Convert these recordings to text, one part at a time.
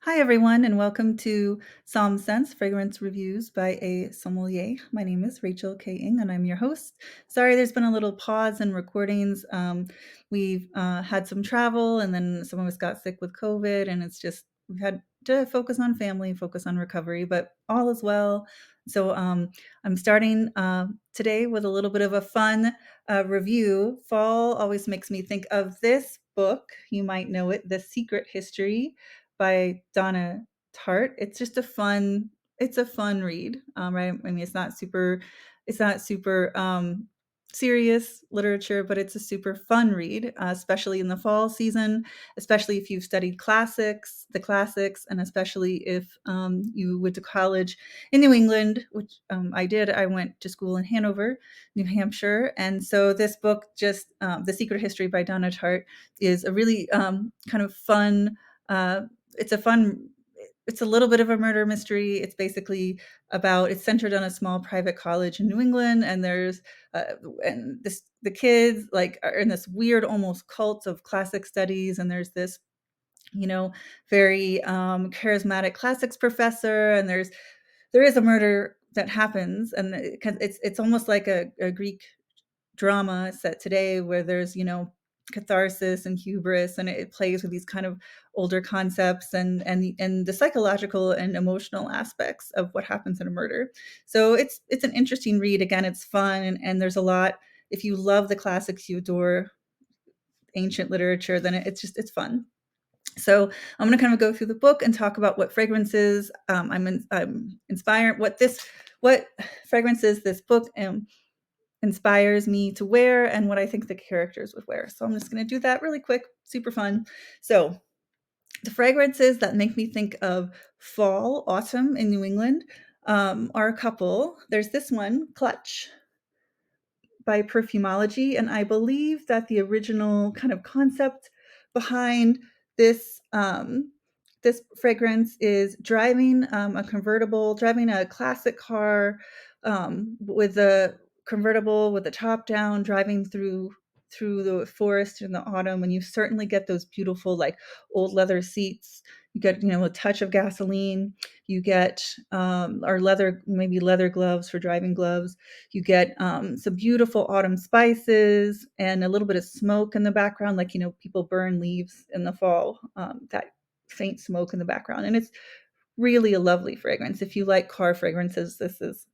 Hi, everyone, and welcome to Psalm Sense Fragrance Reviews by a Sommelier. My name is Rachel K. Ing, and I'm your host. Sorry, there's been a little pause in recordings. We've had some travel, and then some of us got sick with COVID, and we've had to focus on family, focus on recovery, but all is well. So I'm starting today with a little bit of a fun review. Fall always makes me think of this book. You might know it, The Secret History by Donna Tartt. It's a fun read, right? I mean, it's not super serious literature, but it's a super fun read, especially in the fall season, especially if you've studied the classics, and especially if you went to college in New England, which I did. I went to school in Hanover, New Hampshire, and so this book, The Secret History by Donna Tartt, is a really kind of fun. Uh, it's a fun it's a little bit of a murder mystery. It's centered on a small private college in New England, and uh, the kids like are in this weird almost cult of classic studies, and there's this very charismatic classics professor, and there is a murder that happens, and it's almost like a Greek drama set today where there's catharsis and hubris, and it plays with these kind of older concepts and the psychological and emotional aspects of what happens in a murder. So it's an interesting read. Again, it's fun, and there's a lot. If you love the classics, you adore ancient literature, then it's fun. So I'm going to kind of go through the book and talk about what fragrances I'm inspired, what fragrances this book inspires me to wear, and what I think the characters would wear. So I'm just going to do that really quick, super fun. So the fragrances that make me think of fall, autumn in New England are a couple. There's this one, Clutch by Perfumology, and I believe that the original kind of concept behind this fragrance is driving a classic car with a convertible with the top down, driving through the forest in the autumn, and you certainly get those beautiful like old leather seats. You get a touch of gasoline. You get or maybe leather gloves for driving gloves. You get some beautiful autumn spices and a little bit of smoke in the background, like people burn leaves in the fall. That faint smoke in the background, and it's really a lovely fragrance. If you like car fragrances, this is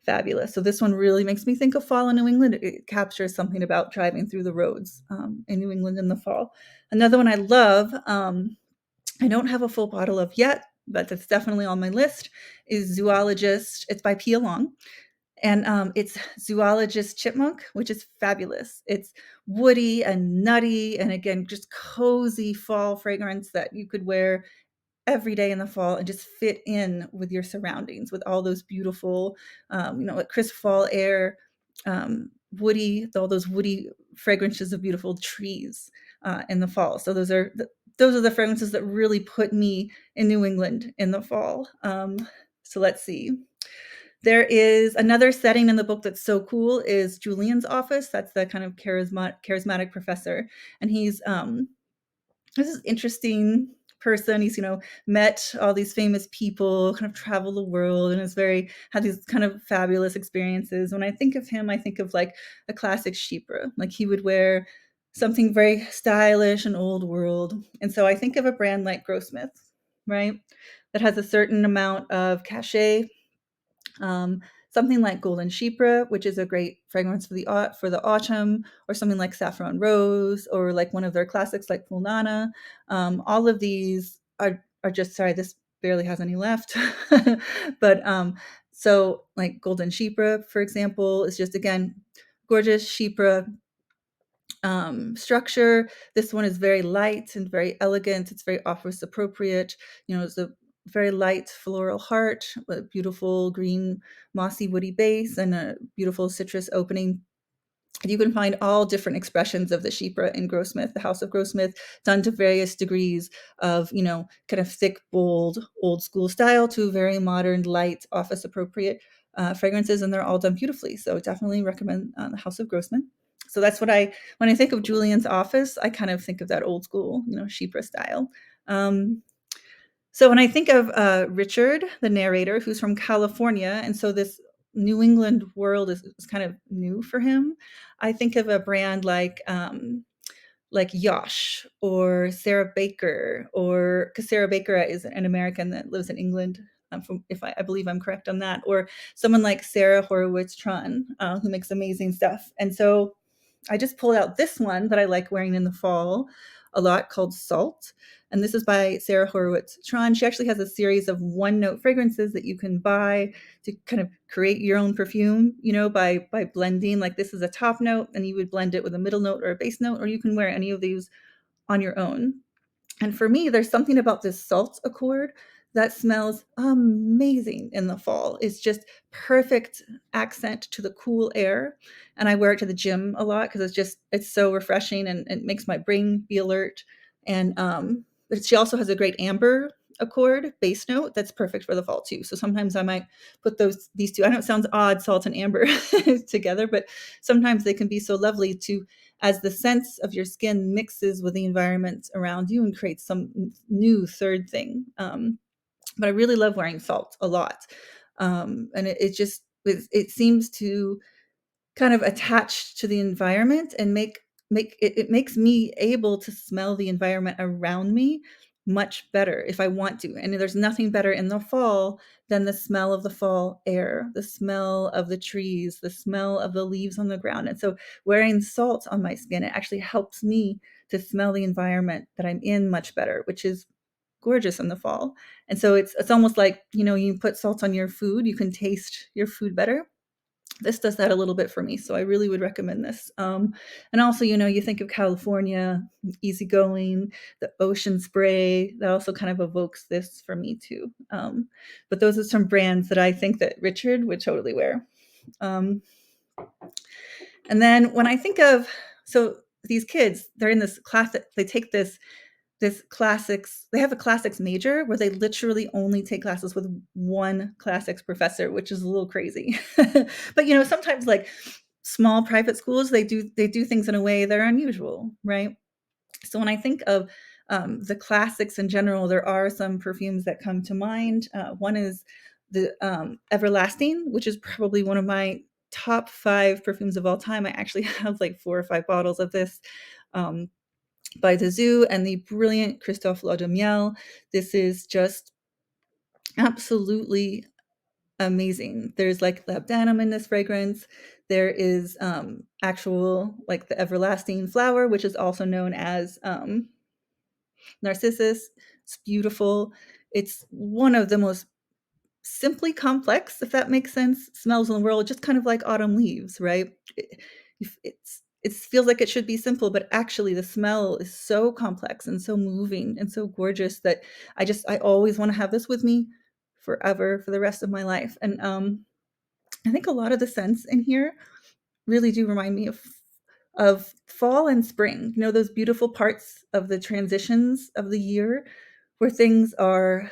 fabulous. So this one really makes me think of fall in New England. It captures something about driving through the roads in New England in the fall. Another one I love, I don't have a full bottle of yet, but that's definitely on my list, is Zoologist. It's by Pia Long. And it's Zoologist Chipmunk, which is fabulous. It's woody and nutty, and again, just cozy fall fragrance that you could wear every day in the fall and just fit in with your surroundings with all those beautiful, like crisp fall air, all those woody fragrances of beautiful trees in the fall. So those are the fragrances that really put me in New England in the fall. So let's see. There is another setting in the book that's so cool is Julian's office. That's the kind of charismatic professor, and he's this is interesting person. He's met all these famous people, kind of traveled the world, and had these kind of fabulous experiences. When I think of him, I think of like a classic chypre. Like he would wear something very stylish and old world, and so I think of a brand like Grossmith, right, that has a certain amount of cachet. Something like Golden Chypre, which is a great fragrance for the autumn, or something like Saffron Rose, or like one of their classics like Fulnana. All of these are just, sorry, this barely has any left. But so like Golden Chypre, for example, is just, again, gorgeous Chypre structure. This one is very light and very elegant. It's very office appropriate. It's a very light floral heart with a beautiful green mossy woody base and a beautiful citrus opening. You can find all different expressions of the Chypre in Grossmith, the House of Grossmith, done to various degrees of, kind of thick, bold, old school style to very modern, light, office appropriate fragrances, and they're all done beautifully. So definitely recommend the House of Grossmith. So that's when I think of Julian's office, I kind of think of that old school, Chypre style. So when I think of Richard, the narrator, who's from California, and so this New England world is kind of new for him, I think of a brand like Yosh or Sarah Baker, or because Sarah Baker is an American that lives in England. From, if I believe I'm correct on that, or someone like Sarah Horowitz Tron, who makes amazing stuff. And so I just pulled out this one that I like wearing in the fall a lot called Salt. And this is by Sarah Horowitz Tron. She actually has a series of one note fragrances that you can buy to kind of create your own perfume, by blending. Like this is a top note and you would blend it with a middle note or a base note, or you can wear any of these on your own. And for me, there's something about this salt accord that smells amazing in the fall. It's just perfect accent to the cool air. And I wear it to the gym a lot because it's so refreshing and it makes my brain be alert. And she also has a great amber accord base note that's perfect for the fall too. So sometimes I might put these two. I know it sounds odd, salt and amber together, but sometimes they can be so lovely to as the sense of your skin mixes with the environment around you and creates some new third thing. But I really love wearing salt a lot. And it seems to kind of attach to the environment and it makes me able to smell the environment around me much better if I want to. And there's nothing better in the fall than the smell of the fall air, the smell of the trees, the smell of the leaves on the ground. And so wearing salt on my skin, it actually helps me to smell the environment that I'm in much better, which is gorgeous in the fall. And so it's almost like, you put salt on your food, you can taste your food better. This does that a little bit for me, so I really would recommend this. And also, you think of California, easygoing, the ocean spray, that also kind of evokes this for me too. But those are some brands that I think that Richard would totally wear. Um, and then when I think of, so these kids, they're in this class, they take this classics, they have a classics major where they literally only take classes with one classics professor, which is a little crazy. But sometimes like small private schools, they do things in a way that are unusual, right? So when I think of the classics in general, there are some perfumes that come to mind. One is the Everlasting, which is probably one of my top 5 perfumes of all time. I actually have like 4 or 5 bottles of this. By the Zoo and the brilliant Christophe Laudemiel. This is just absolutely amazing. There's like labdanum in this fragrance. There is actual like the everlasting flower, which is also known as narcissus. It's beautiful. It's one of the most simply complex, if that makes sense, smells in the world, just kind of like autumn leaves, right? It feels like it should be simple, but actually the smell is so complex and so moving and so gorgeous that I always want to have this with me forever for the rest of my life. And I think a lot of the scents in here really do remind me of fall and spring. Those beautiful parts of the transitions of the year where things are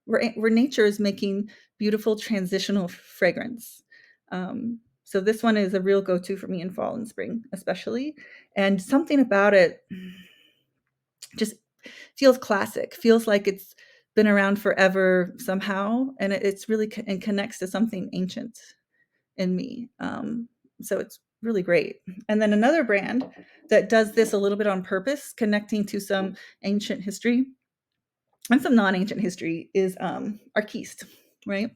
where nature is making beautiful transitional fragrance. So this one is a real go-to for me in fall and spring, especially. And something about it just feels classic, feels like it's been around forever somehow, and it's really and connects to something ancient in me. So it's really great. And then another brand that does this a little bit on purpose, connecting to some ancient history and some non-ancient history, is Arist, right?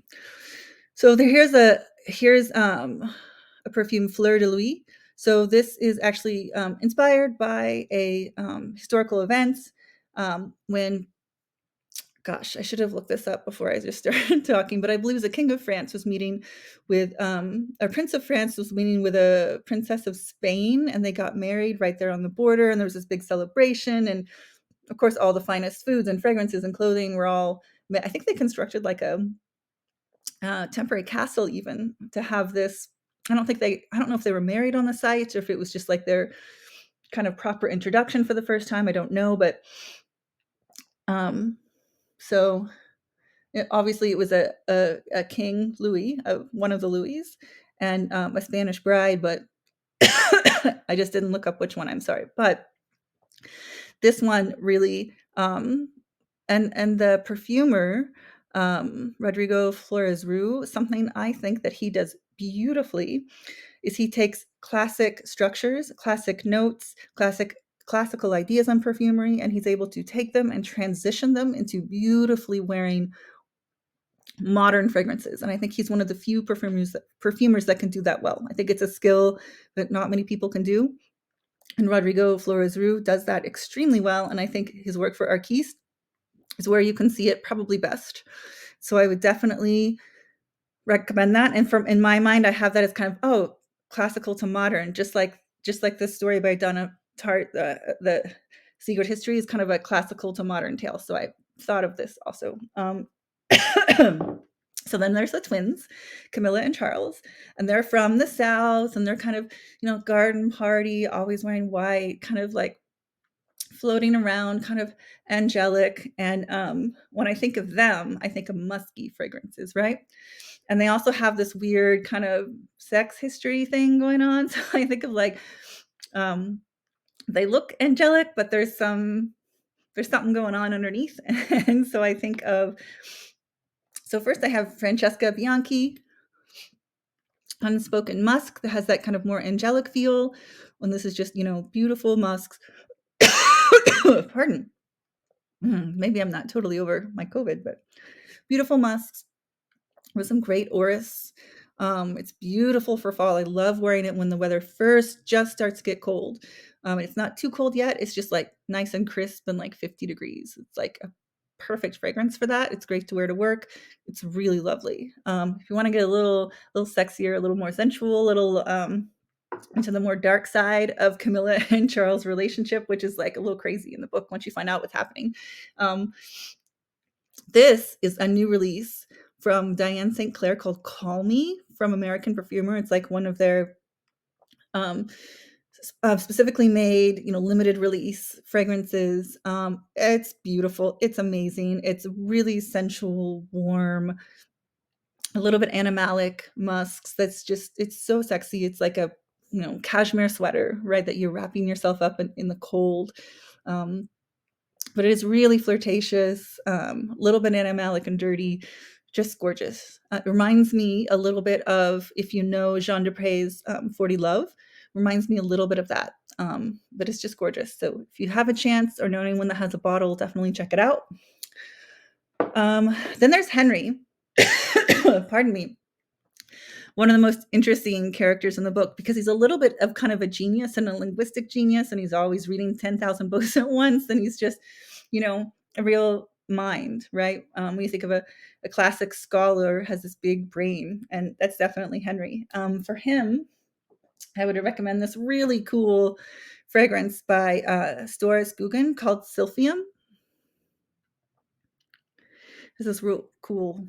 So here's a perfume, Fleur de Lis. So this is actually inspired by a historical event when, gosh, I should have looked this up before I just started talking, but I believe the King of France was meeting with a Prince of France was meeting with a Princess of Spain, and they got married right there on the border, and there was this big celebration, and of course, all the finest foods and fragrances and clothing were all. I think they constructed like a temporary castle even to have this. I don't know if they were married on the site or if it was just like their kind of proper introduction for the first time. I don't know, but so obviously it was a King Louis, one of the Louis, and a Spanish bride, but I just didn't look up which one. I'm sorry, but this one really And the perfumer, Rodrigo Flores Rouge, something I think that he does beautifully is he takes classic structures, classic notes, classical ideas on perfumery, and he's able to take them and transition them into beautifully wearing modern fragrances. And I think he's one of the few perfumers that can do that well. I think it's a skill that not many people can do. And Rodrigo Flores Rouge does that extremely well. And I think his work for Arist is where you can see it probably best. So I would definitely recommend that. And from in my mind, I have that as kind of classical to modern, just like this story by Donna Tartt, the Secret History is kind of a classical to modern tale. So I thought of this also. So then there's the twins, Camilla and Charles, and they're from the South, and they're kind of, garden party, always wearing white, kind of like floating around, kind of angelic. And when I think of them, I think of musky fragrances, right? And they also have this weird kind of sex history thing going on. So I think of like, they look angelic, but there's something going on underneath. And so I think of, so first I have Francesca Bianchi, Unspoken Musk, that has that kind of more angelic feel. When this is just, beautiful musks. Pardon. Maybe I'm not totally over my COVID, but beautiful musks with some great Arist. It's beautiful for fall. I love wearing it when the weather first just starts to get cold. It's not too cold yet. It's just like nice and crisp and like 50 degrees. It's like a perfect fragrance for that. It's great to wear to work. It's really lovely. If you want to get a little sexier, a little more sensual, a little into the more dark side of Camilla and Charles' relationship, which is like a little crazy in the book once you find out what's happening. This is a new release from Diane St. Clair called Call Me from American Perfumer. It's like one of their specifically made, limited release fragrances. It's beautiful. It's amazing. It's really sensual, warm, a little bit animalic musks. It's so sexy. It's like a, cashmere sweater, right? That you're wrapping yourself up in the cold. But it is really flirtatious, a little bit animalic and dirty, just gorgeous. It reminds me a little bit of, if you know Jean Duprez's 40 Love, reminds me a little bit of that. But it's just gorgeous. So if you have a chance or know anyone that has a bottle, definitely check it out. Then there's Henry. Pardon me. One of the most interesting characters in the book, because he's a little bit of kind of a genius and a linguistic genius, and he's always reading 10,000 books at once, and he's just, a real mind, right? When you think of a classic scholar has this big brain, and that's definitely Henry. For him, I would recommend this really cool fragrance by Storis Guggen called Sylphium. This is real cool,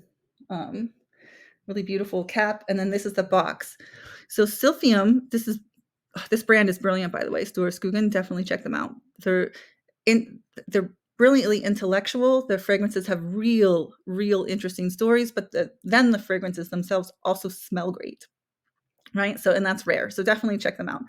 really beautiful cap, and then this is the box. So Sylphium, this brand is brilliant, by the way. Storis Guggen, definitely check them out. They're brilliantly intellectual. The fragrances have real interesting stories, but then the fragrances themselves also smell great, right? So, and that's rare. So definitely check them out.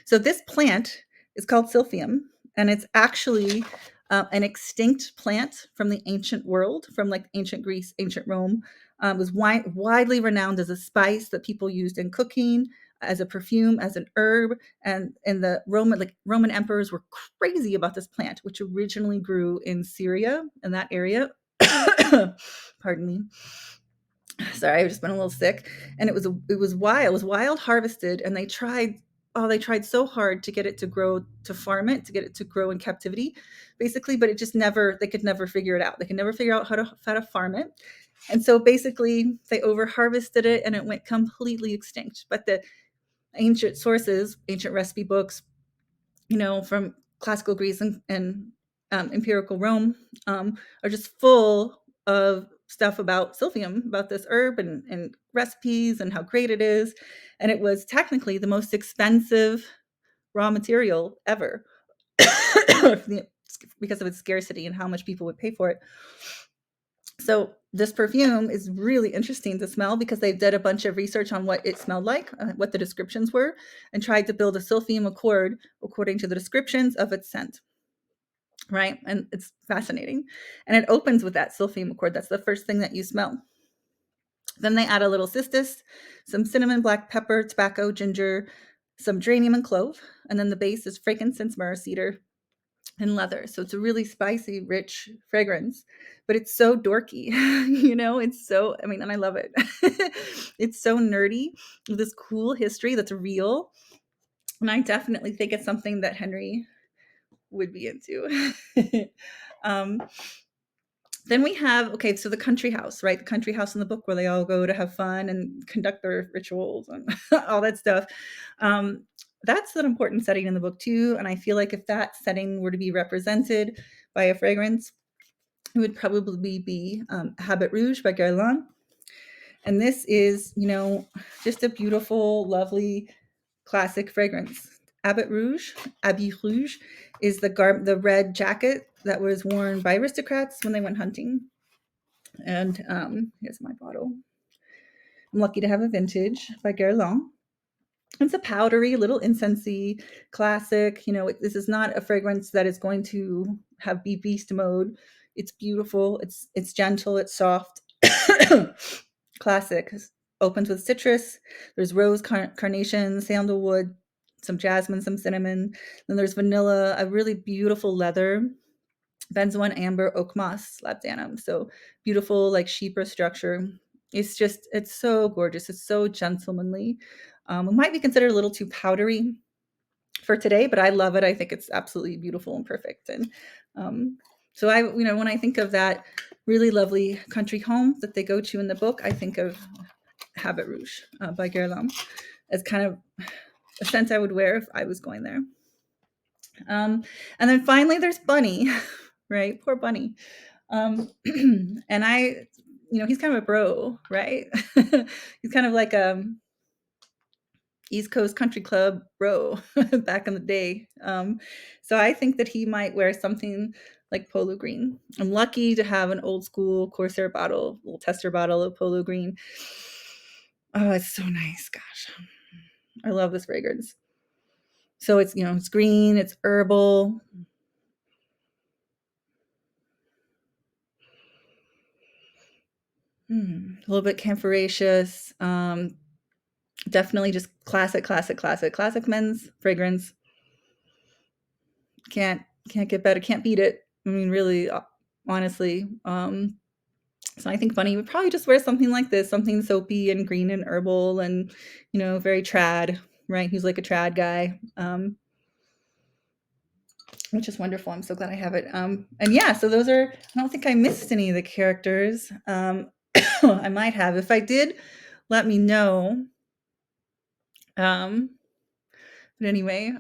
So this plant is called Sylphium, and it's actually an extinct plant from the ancient world, from like ancient Greece, ancient Rome. It was widely renowned as a spice that people used in cooking, as a perfume, as an herb, and the Roman emperors were crazy about this plant, which originally grew in Syria, in that area. Pardon me. Sorry, I've just been a little sick. And it was wild harvested, and they tried so hard to get it to grow, to farm it, to get it to grow in captivity, basically, but they could never figure it out. They could never figure out how to farm it. And so basically they over harvested it and it went completely extinct. But the ancient sources, ancient recipe books, from classical Greece and empirical Rome, are just full of stuff about Sylphium, about this herb and recipes and how great it is. And it was technically the most expensive raw material ever because of its scarcity and how much people would pay for it. So this perfume is really interesting to smell because they did a bunch of research on what it smelled like, what the descriptions were, and tried to build a Sylphium accord according to the descriptions of its scent. right? And it's fascinating. And it opens with that silphium accord. That's the first thing that you smell. Then they add a little cistus, some cinnamon, black pepper, tobacco, ginger, some geranium and clove. And then the base is frankincense, myrrh, cedar, and leather. So it's a really spicy, rich fragrance, but it's so dorky. It's so, I mean, and I love it. It's so nerdy with this cool history that's real. And I definitely think it's something that Henry would be into. um, then we have, okay, so the country house, right? The country house in the book where they all go to have fun and conduct their rituals and all that stuff. That's an important setting in the book too. And I feel like if that setting were to be represented by a fragrance, it would probably be Habit Rouge by Guerlain. And this is, just a beautiful, lovely, classic fragrance. Habit Rouge, Habit Rouge, is the red jacket that was worn by aristocrats when they went hunting. And here's my bottle. I'm lucky to have a vintage by Guerlain. It's a powdery, little incensey, classic. This is not a fragrance that is going to have be beast mode. It's beautiful. It's gentle. It's soft. Classic. Opens with citrus. There's rose, carnation, sandalwood, some jasmine, some cinnamon. Then there's vanilla, a really beautiful leather, benzoin, amber, oak moss, labdanum. So beautiful, like chypre structure. It's so gorgeous. It's so gentlemanly. It might be considered a little too powdery for today, but I love it. I think it's absolutely beautiful and perfect. And so when I think of that really lovely country home that they go to in the book, I think of Habit Rouge by Guerlain as kind of a scent I would wear if I was going there. And then finally, there's Bunny, right? Poor Bunny. And he's kind of a bro, right? He's kind of like East Coast country club bro back in the day. So I think that he might wear something like Polo Green. I'm lucky to have an old school Corsair bottle, little tester bottle of Polo Green. Oh, it's so nice. Gosh, I love this fragrance. So it's green, it's herbal. A little bit camphoraceous. Definitely just classic men's fragrance. Can't get better. Can't beat it. I mean, really, honestly. So I think Bunny would probably just wear something like this, something soapy and green and herbal and, very trad, right? He's like a trad guy, which is wonderful. I'm so glad I have it. And yeah, so those are, I don't think I missed any of the characters. I might have. If I did, let me know. But anyway,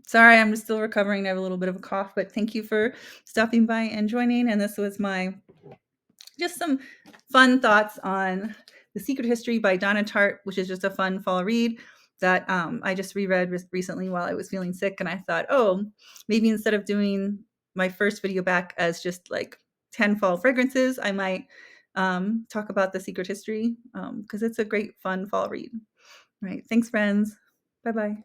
sorry, I'm still recovering. I have a little bit of a cough, but thank you for stopping by and joining. And this was just some fun thoughts on The Secret History by Donna Tartt, which is just a fun fall read that I just reread recently while I was feeling sick. And I thought, oh, maybe instead of doing my first video back as just like 10 fall fragrances, I might talk about The Secret History because it's a great, fun fall read. All right. Thanks, friends. Bye-bye.